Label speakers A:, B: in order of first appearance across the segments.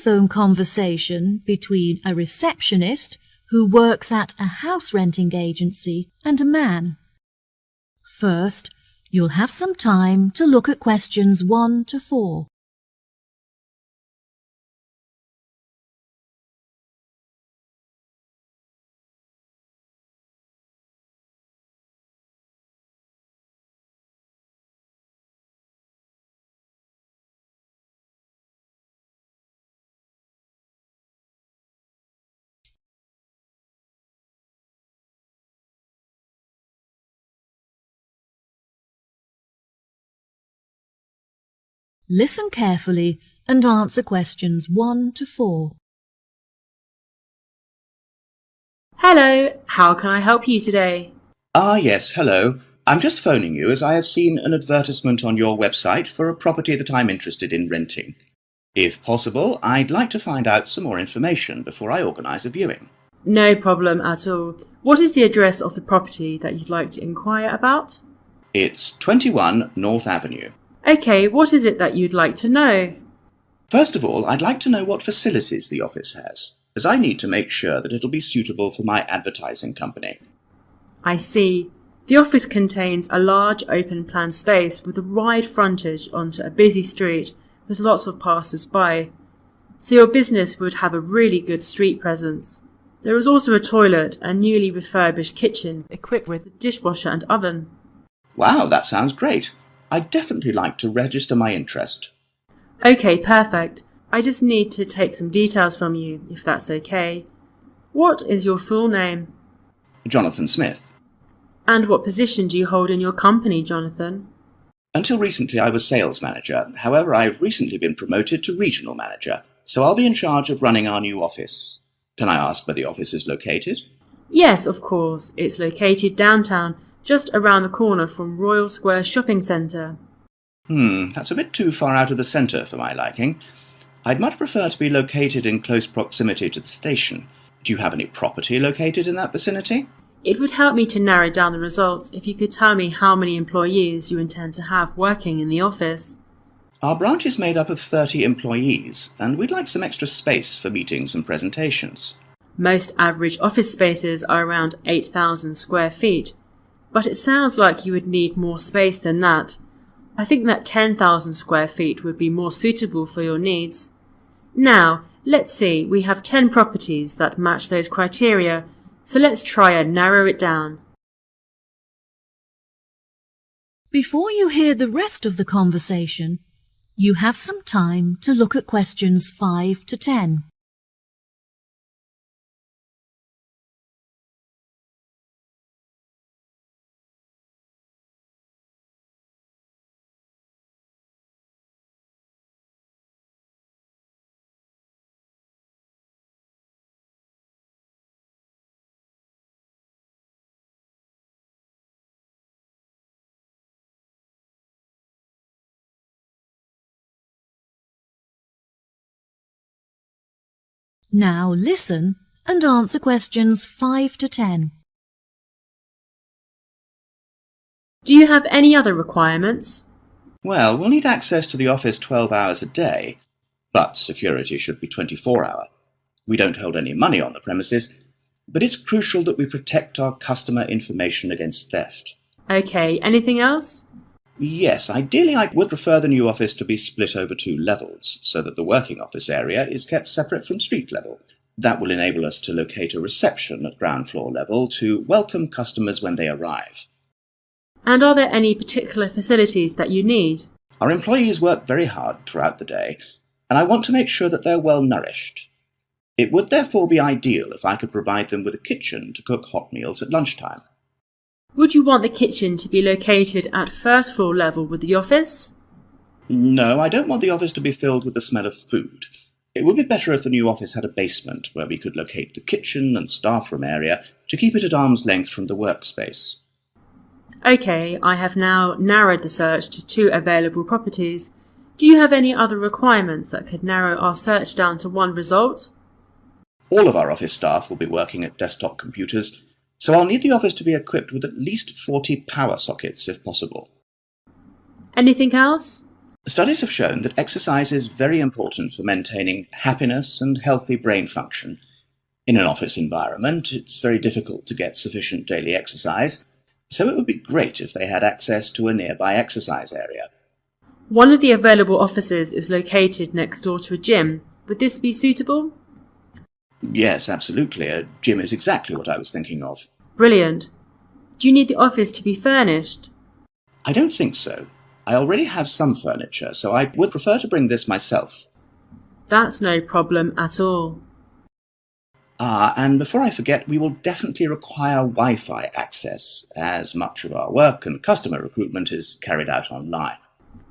A: telephone conversation between a receptionist who works at a house renting agency and a man. First, you'll have some time to look at questions 1 to 4. Listen carefully and answer questions 1 to 4.
B: Hello, how can I help you today?
C: Yes, hello. I'm just phoning you as I have seen an advertisement on your website for a property that I'm interested in renting. If possible, I'd like to find out some more information before I organise a viewing.
B: No problem at all. What is the address of the property that you'd like to inquire about?
C: It's 21 North Avenue.
B: Okay, what is it that you'd like to know?
C: First of all, I'd like to know what facilities the office has, as I need to make sure that it'll be suitable for my advertising company.
B: I see. The office contains a large open-plan space with a wide frontage onto a busy street with lots of passers-by. So your business would have a really good street presence. There is also a toilet and newly refurbished kitchen equipped with a dishwasher and oven.
C: Wow, that sounds great. I'd definitely like to register my interest.
B: Okay, perfect. I just need to take some details from you, if that's okay. What is your full name?
C: Jonathan Smith.
B: And what position do you hold in your company, Jonathan?
C: Until recently I was sales manager. However, I've recently been promoted to regional manager, so I'll be in charge of running our new office. Can I ask where the office is located?
B: Yes, of course. It's located downtown, just around the corner from Royal Square Shopping Centre.
C: That's a bit too far out of the centre for my liking. I'd much prefer to be located in close proximity to the station. Do you have any property located in that vicinity?
B: It would help me to narrow down the results if you could tell me how many employees you intend to have working in the office.
C: Our branch is made up of 30 employees, and we'd like some extra space for meetings and presentations.
B: Most average office spaces are around 8,000 square feet, but it sounds like you would need more space than that. I think that 10,000 square feet would be more suitable for your needs. Now, let's see, we have 10 properties that match those criteria, so let's try and narrow it down.
A: Before you hear the rest of the conversation, you have some time to look at questions 5 to 10. Now listen and answer questions 5 to 10.
B: Do you have any other requirements?
C: Well, we'll need access to the office 12 hours a day, but security should be 24-hour. We don't hold any money on the premises, but it's crucial that we protect our customer information against theft.
B: Okay, anything else?
C: Yes, ideally I would prefer the new office to be split over 2 levels, so that the working office area is kept separate from street level. That will enable us to locate a reception at ground floor level to welcome customers when they arrive.
B: And are there any particular facilities that you need?
C: Our employees work very hard throughout the day, and I want to make sure that they're well nourished. It would therefore be ideal if I could provide them with a kitchen to cook hot meals at lunchtime.
B: Would you want the kitchen to be located at first floor level with the office?
C: No, I don't want the office to be filled with the smell of food. It would be better if the new office had a basement where we could locate the kitchen and staff room area to keep it at arm's length from the workspace.
B: Okay, I have now narrowed the search to 2 available properties. Do you have any other requirements that could narrow our search down to 1 result?
C: All of our office staff will be working at desktop computers, so I'll need the office to be equipped with at least 40 power sockets if possible.
B: Anything else?
C: Studies have shown that exercise is very important for maintaining happiness and healthy brain function. In an office environment, it's very difficult to get sufficient daily exercise, so it would be great if they had access to a nearby exercise area.
B: One of the available offices is located next door to a gym. Would this be suitable?
C: Yes, absolutely. A gym is exactly what I was thinking of.
B: Brilliant. Do you need the office to be furnished?
C: I don't think so. I already have some furniture, so I would prefer to bring this myself.
B: That's no problem at all.
C: And before I forget, we will definitely require Wi-Fi access, as much of our work and customer recruitment is carried out online.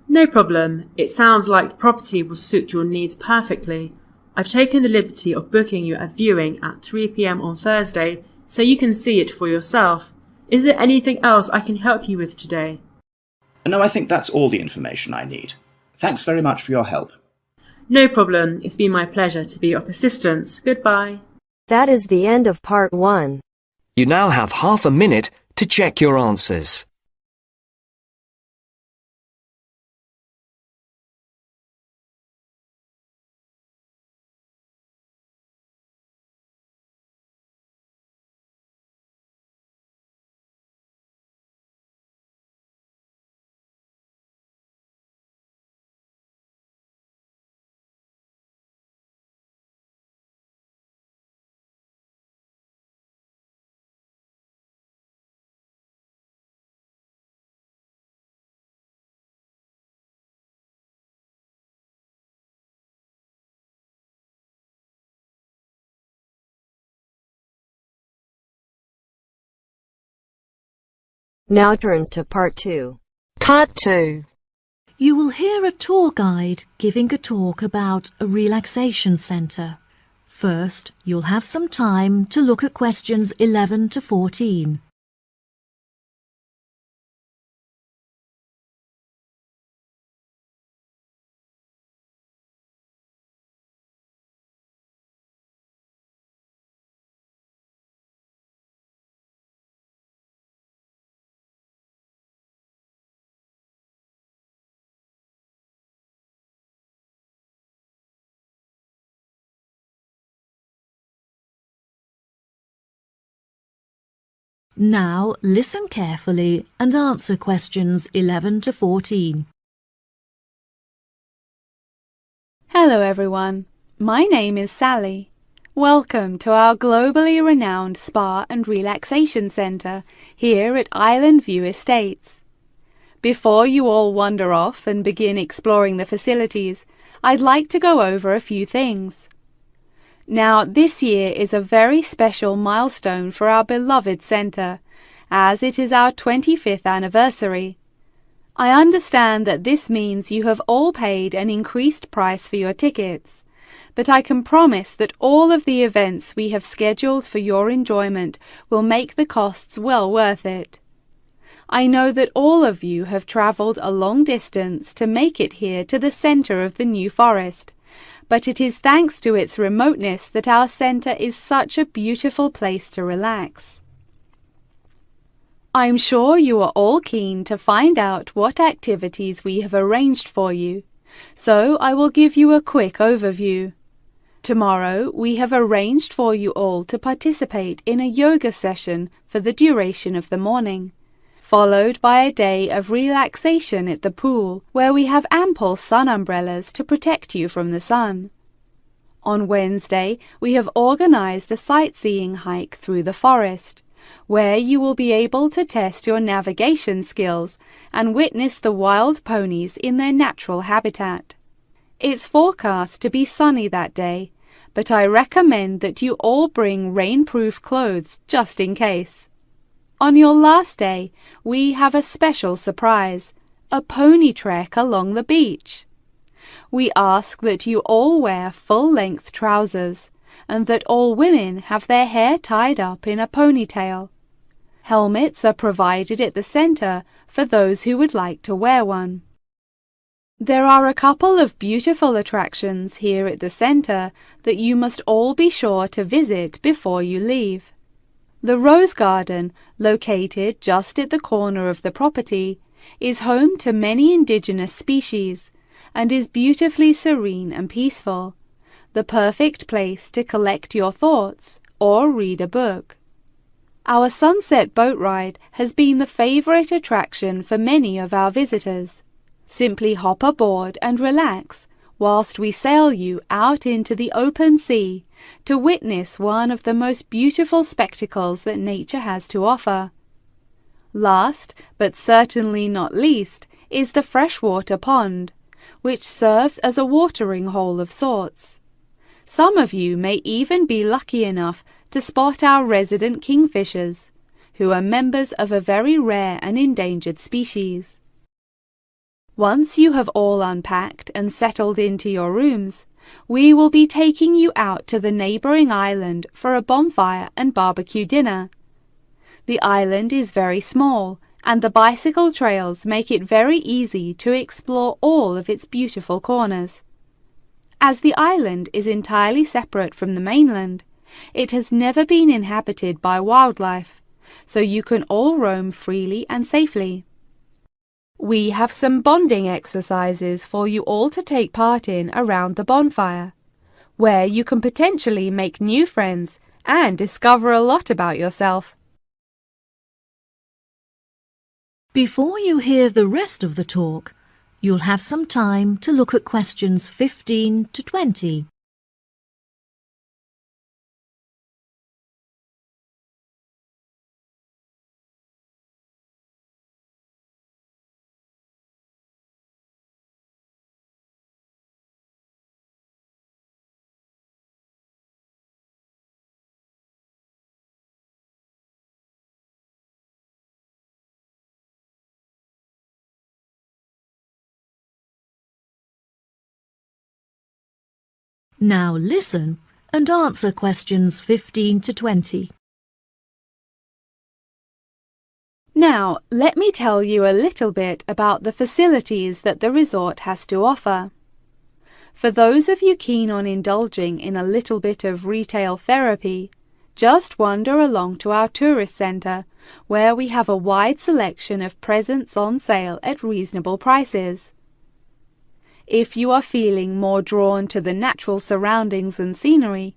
B: No problem. It sounds like the property will suit your needs perfectly. I've taken the liberty of booking you a viewing at 3 p.m. on Thursday, so you can see it for yourself. Is there anything else I can help you with today?
C: No, I think that's all the information I need. Thanks very much for your help.
B: No problem. It's been my pleasure to be of assistance. Goodbye.
D: That is the end of part 1.
E: You now have half a minute to check your answers.
D: Now turns to part 2.
E: Cut 2.
A: You will hear a tour guide giving a talk about a relaxation centre. First, you'll have some time to look at questions 11 to 14. Now listen carefully and answer questions 11 to 14.
F: Hello everyone, my name is Sally. Welcome to our globally renowned spa and relaxation centre here at Island View Estates. Before you all wander off and begin exploring the facilities, I'd like to go over a few things. Now, this year is a very special milestone for our beloved centre, as it is our 25th anniversary. I understand that this means you have all paid an increased price for your tickets, but I can promise that all of the events we have scheduled for your enjoyment will make the costs well worth it. I know that all of you have travelled a long distance to make it here to the centre of the New Forest, but it is thanks to its remoteness that our centre is such a beautiful place to relax. I'm sure you are all keen to find out what activities we have arranged for you, so I will give you a quick overview. Tomorrow we have arranged for you all to participate in a yoga session for the duration of the morning, followed by a day of relaxation at the pool, where we have ample sun umbrellas to protect you from the sun. On Wednesday, we have organized a sightseeing hike through the forest, where you will be able to test your navigation skills and witness the wild ponies in their natural habitat. It's forecast to be sunny that day, but I recommend that you all bring rainproof clothes just in case. On your last day, we have a special surprise, a pony trek along the beach. We ask that you all wear full-length trousers and that all women have their hair tied up in a ponytail. Helmets are provided at the centre for those who would like to wear one. There are a couple of beautiful attractions here at the centre that you must all be sure to visit before you leave. The Rose Garden, located just at the corner of the property, is home to many indigenous species, and is beautifully serene and peaceful, the perfect place to collect your thoughts or read a book. Our sunset boat ride has been the favorite attraction for many of our visitors. Simply hop aboard and relax whilst we sail you out into the open sea to witness one of the most beautiful spectacles that nature has to offer. Last, but certainly not least, is the freshwater pond, which serves as a watering hole of sorts. Some of you may even be lucky enough to spot our resident kingfishers, who are members of a very rare and endangered species. Once you have all unpacked and settled into your rooms, we will be taking you out to the neighbouring island for a bonfire and barbecue dinner. The island is very small, and the bicycle trails make it very easy to explore all of its beautiful corners. As the island is entirely separate from the mainland, it has never been inhabited by wildlife, so you can all roam freely and safely. We have some bonding exercises for you all to take part in around the bonfire, where you can potentially make new friends and discover a lot about yourself.
A: Before you hear the rest of the talk, you'll have some time to look at questions 15 to 20. Now listen and answer questions 15 to 20.
F: Now, let me tell you a little bit about the facilities that the resort has to offer. For those of you keen on indulging in a little bit of retail therapy, just wander along to our tourist centre, where we have a wide selection of presents on sale at reasonable prices. If you are feeling more drawn to the natural surroundings and scenery,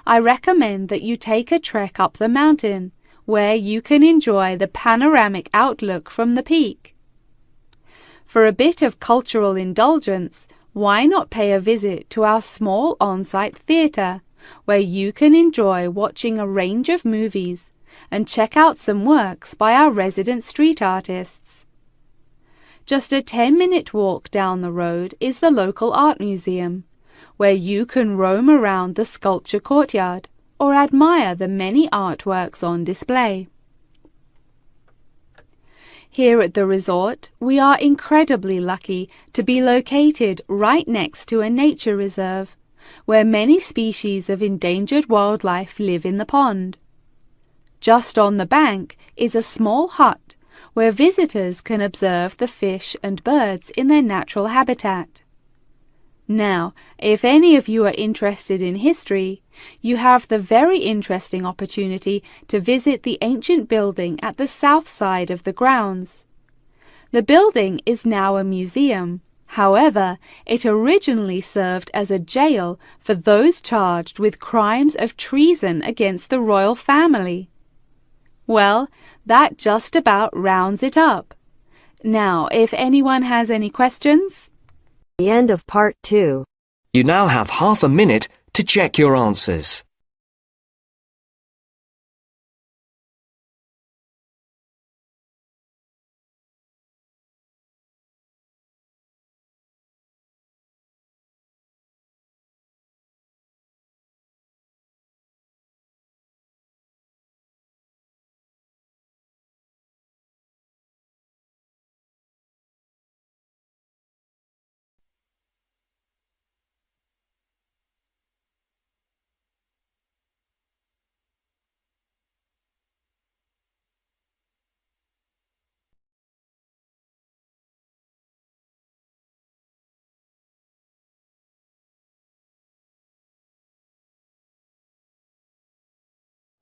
F: I recommend that you take a trek up the mountain, where you can enjoy the panoramic outlook from the peak. For a bit of cultural indulgence, why not pay a visit to our small on-site theatre, where you can enjoy watching a range of movies and check out some works by our resident street artists. Just a 10-minute walk down the road is the local art museum, where you can roam around the sculpture courtyard or admire the many artworks on display. Here at the resort, we are incredibly lucky to be located right next to a nature reserve, where many species of endangered wildlife live in the pond. Just on the bank is a small hut where visitors can observe the fish and birds in their natural habitat. Now, if any of you are interested in history, you have the very interesting opportunity to visit the ancient building at the south side of the grounds. The building is now a museum. However, it originally served as a jail for those charged with crimes of treason against the royal family. Well, that just about rounds it up. Now, if anyone has any questions?
D: The end of part 2.
E: You now have half a minute to check your answers.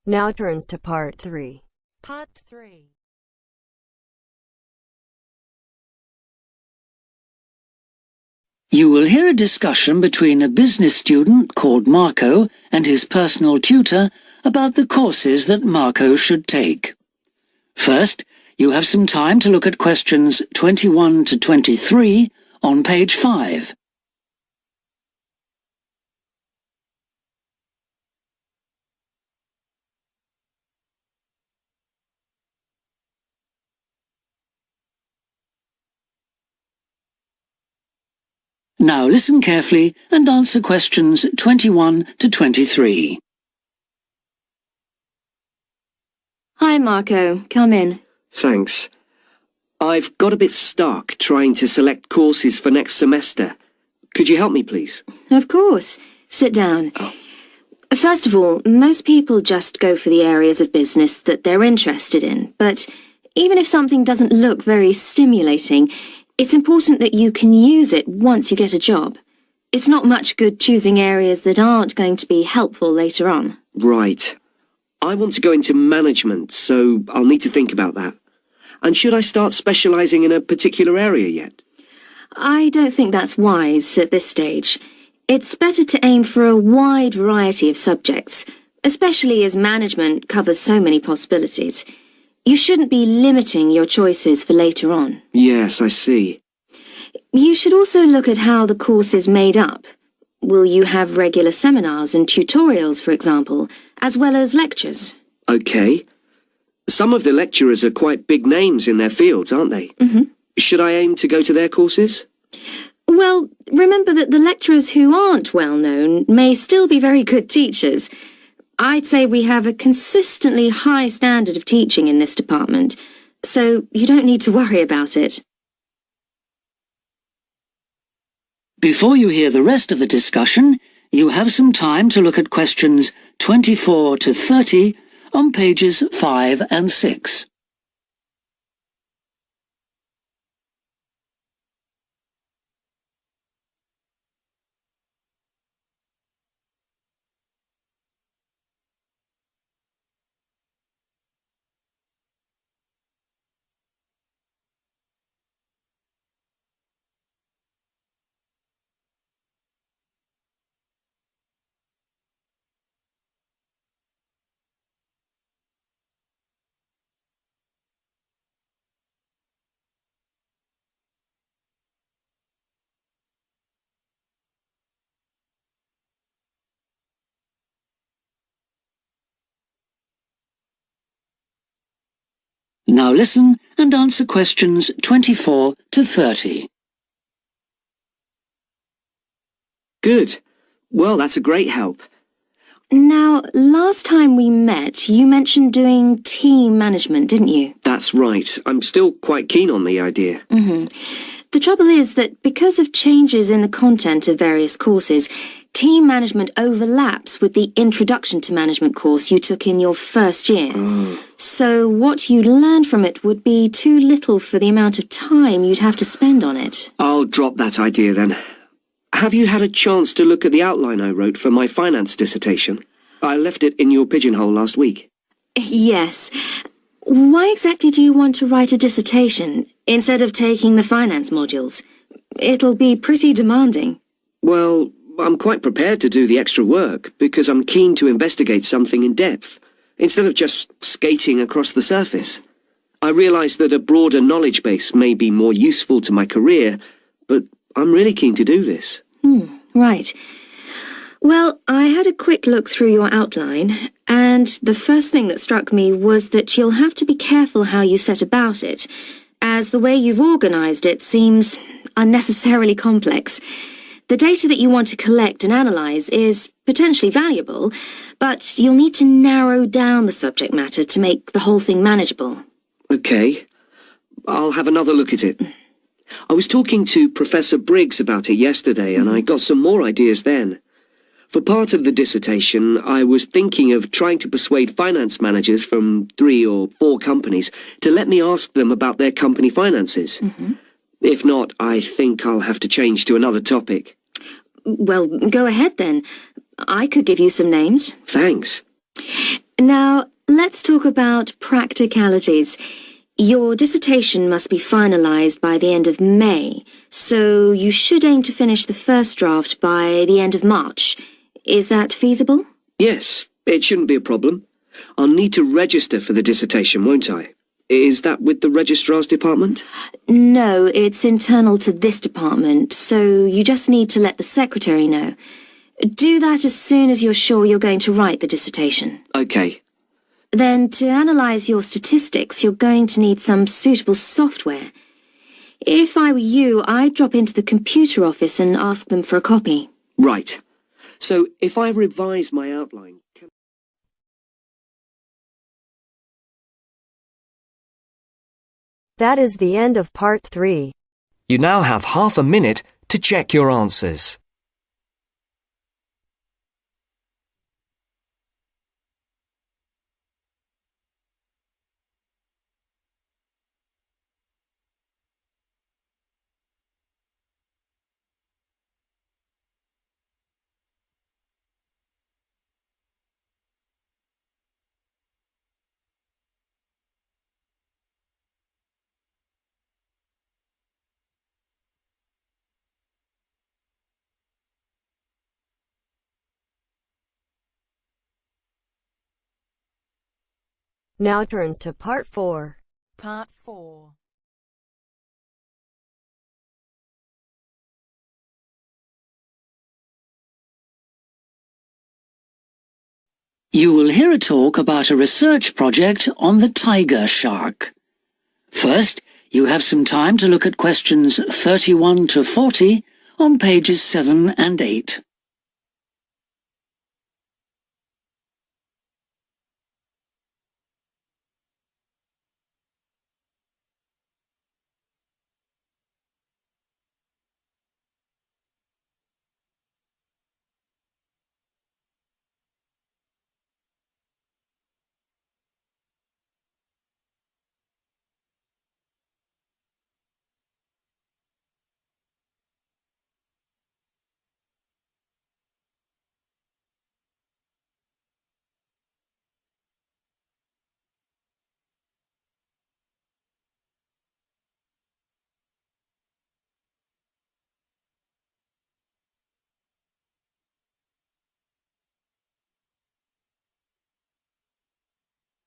D: Now turns to part 3.
G: Part 3. You will hear a discussion between a business student called Marco and his personal tutor about the courses that Marco should take. First, you have some time to look at questions 21 to 23 on page 5. Now listen carefully and answer questions 21 to 23.
D: Hi, Marco. Come in.
E: Thanks. I've got a bit stuck trying to select courses for next semester. Could you help me, please?
D: Of course. Sit down. First of all, most people just go for the areas of business that they're interested in, but even if something doesn't look very stimulating, it's important that you can use it once you get a job. It's not much good choosing areas that aren't going to be helpful later on.
E: Right. I want to go into management, so I'll need to think about that. And should I start specialising in a particular area yet?
D: I don't think that's wise at this stage. It's better to aim for a wide variety of subjects, especially as management covers so many possibilities. You shouldn't be limiting your choices for later on.
E: Yes, I see.
D: You should also look at how the course is made up. Will you have regular seminars and tutorials, for example, as well as lectures?
E: OK. Some of the lecturers are quite big names in their fields, aren't they?
D: Mm-hmm.
E: Should I aim to go to their courses?
D: Well, remember that the lecturers who aren't well known may still be very good teachers. I'd say we have a consistently high standard of teaching in this department, so you don't need to worry about it.
G: Before you hear the rest of the discussion, you have some time to look at questions 24 to 30 on pages 5 and 6. Now listen and answer questions 24 to 30.
E: Good. Well, that's a great help.
D: Now, last time we met, you mentioned doing team management, didn't you?
E: That's right. I'm still quite keen on the idea.
D: Mm-hmm. The trouble is that because of changes in the content of various courses, team management overlaps with the Introduction to Management course you took in your first year. So what you learned from it would be too little for the amount of time you'd have to spend on it.
E: I'll drop that idea then. Have you had a chance to look at the outline I wrote for my finance dissertation? I left it in your pigeonhole last week.
D: Yes. Why exactly do you want to write a dissertation instead of taking the finance modules? It'll be pretty demanding.
E: Well, I'm quite prepared to do the extra work because I'm keen to investigate something in depth, instead of just skating across the surface. I realise that a broader knowledge base may be more useful to my career, but I'm really keen to do this.
D: Right. Well, I had a quick look through your outline, and the first thing that struck me was that you'll have to be careful how you set about it, as the way you've organised it seems unnecessarily complex. The data that you want to collect and analyse is potentially valuable, but you'll need to narrow down the subject matter to make the whole thing manageable.
E: OK. I'll have another look at it. I was talking to Professor Briggs about it yesterday, and I got some more ideas then. For part of the dissertation, I was thinking of trying to persuade finance managers from 3 or 4 companies to let me ask them about their company finances. If not, I think I'll have to change to another topic.
D: Well, go ahead then. I could give you some names.
E: Thanks.
D: Now, let's talk about practicalities. Your dissertation must be finalised by the end of May, so you should aim to finish the first draft by the end of March. Is that feasible?
E: Yes, it shouldn't be a problem. I'll need to register for the dissertation, won't I? Is that with the registrar's department?
D: No, it's internal to this department, so you just need to let the secretary know. Do that as soon as you're sure you're going to write the dissertation.
E: Okay.
D: Then, to analyse your statistics, you're going to need some suitable software. If I were you, I'd drop into the computer office and ask them for a copy.
E: Right. So, if I revise my outline...
H: That is the end of part 3.
I: You now have half a minute to check your answers.
H: Now turns to part 4.
F: Part 4.
G: You will hear a talk about a research project on the tiger shark. First, you have some time to look at questions 31 to 40 on pages 7 and 8.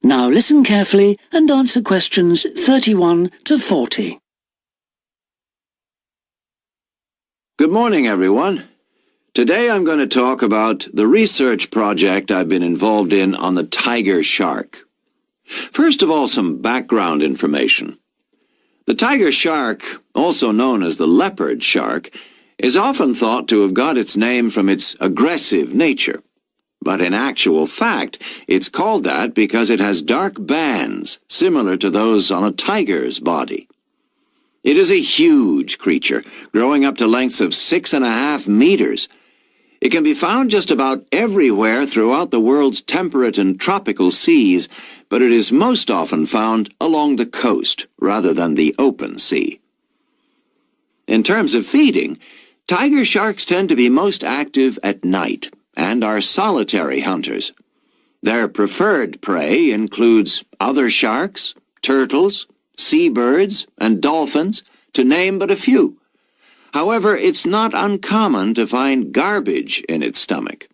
G: Now listen carefully and answer questions 31 to 40.
J: Good morning, everyone. Today I'm going to talk about the research project I've been involved in on the tiger shark. First of all, some background information. The tiger shark, also known as the leopard shark, is often thought to have got its name from its aggressive nature. But in actual fact, it's called that because it has dark bands similar to those on a tiger's body. It is a huge creature, growing up to lengths of 6.5 meters. It can be found just about everywhere throughout the world's temperate and tropical seas, but it is most often found along the coast rather than the open sea. In terms of feeding, tiger sharks tend to be most active at night and are solitary hunters. Their preferred prey includes other sharks, turtles, seabirds, and dolphins, to name but a few. However, it's not uncommon to find garbage in its stomach.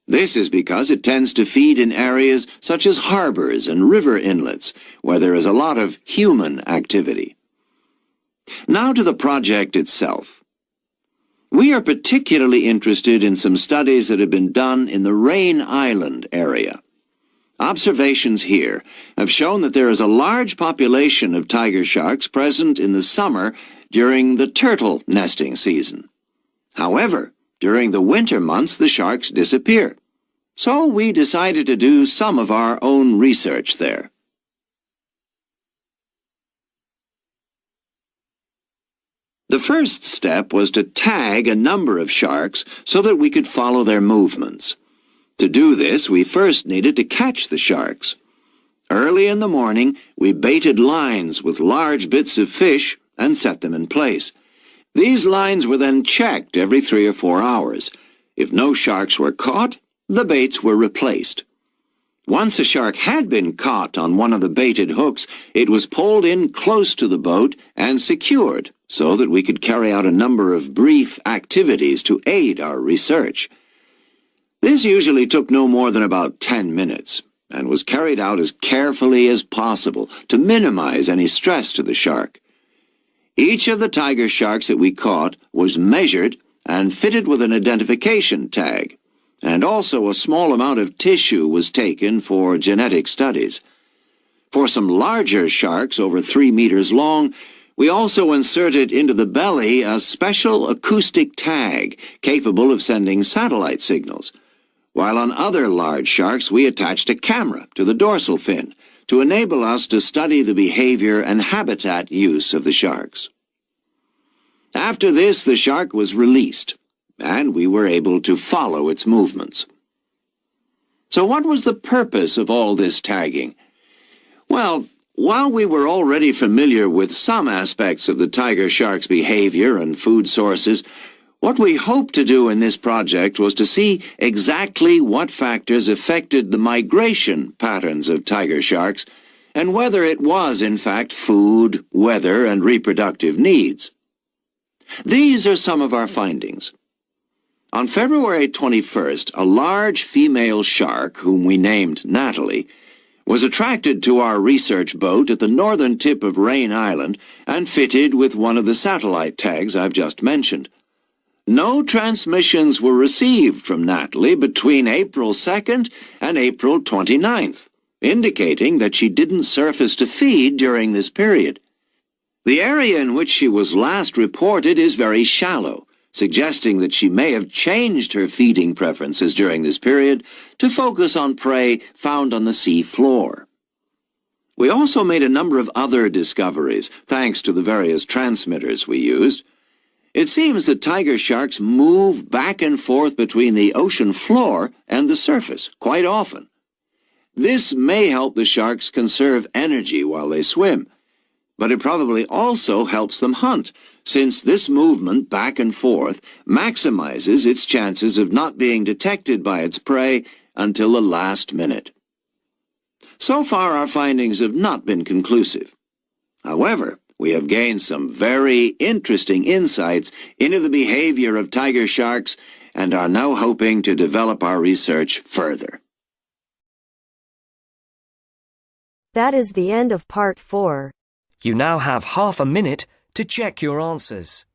J: This is because it tends to feed in areas such as harbors and river inlets, where there is a lot of human activity. Now to the project itself. We are particularly interested in some studies that have been done in the Rain Island area. Observations here have shown that there is a large population of tiger sharks present in the summer during the turtle nesting season. However, during the winter months the sharks disappear. So we decided to do some of our own research there. The first step was to tag a number of sharks so that we could follow their movements. To do this, we first needed to catch the sharks. Early in the morning, we baited lines with large bits of fish and set them in place. These lines were then checked every 3 or 4 hours. If no sharks were caught, the baits were replaced. Once a shark had been caught on one of the baited hooks, it was pulled in close to the boat and secured so that we could carry out a number of brief activities to aid our research. This usually took no more than about 10 minutes and was carried out as carefully as possible to minimize any stress to the shark. Each of the tiger sharks that we caught was measured and fitted with an identification tag, and also a small amount of tissue was taken for genetic studies. For some larger sharks over 3 meters long, we also inserted into the belly a special acoustic tag capable of sending satellite signals, while on other large sharks we attached a camera to the dorsal fin to enable us to study the behavior and habitat use of the sharks. After this, the shark was released, and we were able to follow its movements. So what was the purpose of all this tagging? Well, while we were already familiar with some aspects of the tiger shark's behavior and food sources, what we hoped to do in this project was to see exactly what factors affected the migration patterns of tiger sharks and whether it was, in fact, food, weather, and reproductive needs. These are some of our findings. On February 21st, a large female shark, whom we named Natalie, was attracted to our research boat at the northern tip of Rain Island and fitted with one of the satellite tags I've just mentioned. No transmissions were received from Natalie between April 2nd and April 29th, indicating that she didn't surface to feed during this period. The area in which she was last reported is very shallow, suggesting that she may have changed her feeding preferences during this period to focus on prey found on the sea floor. We also made a number of other discoveries, thanks to the various transmitters we used. It seems that tiger sharks move back and forth between the ocean floor and the surface quite often. This may help the sharks conserve energy while they swim, but it probably also helps them hunt, since this movement back and forth maximizes its chances of not being detected by its prey until the last minute. So far, our findings have not been conclusive. However, we have gained some very interesting insights into the behavior of tiger sharks and are now hoping to develop our research further.
H: That is the end of part 4.
I: You now have half a minute to check your answers.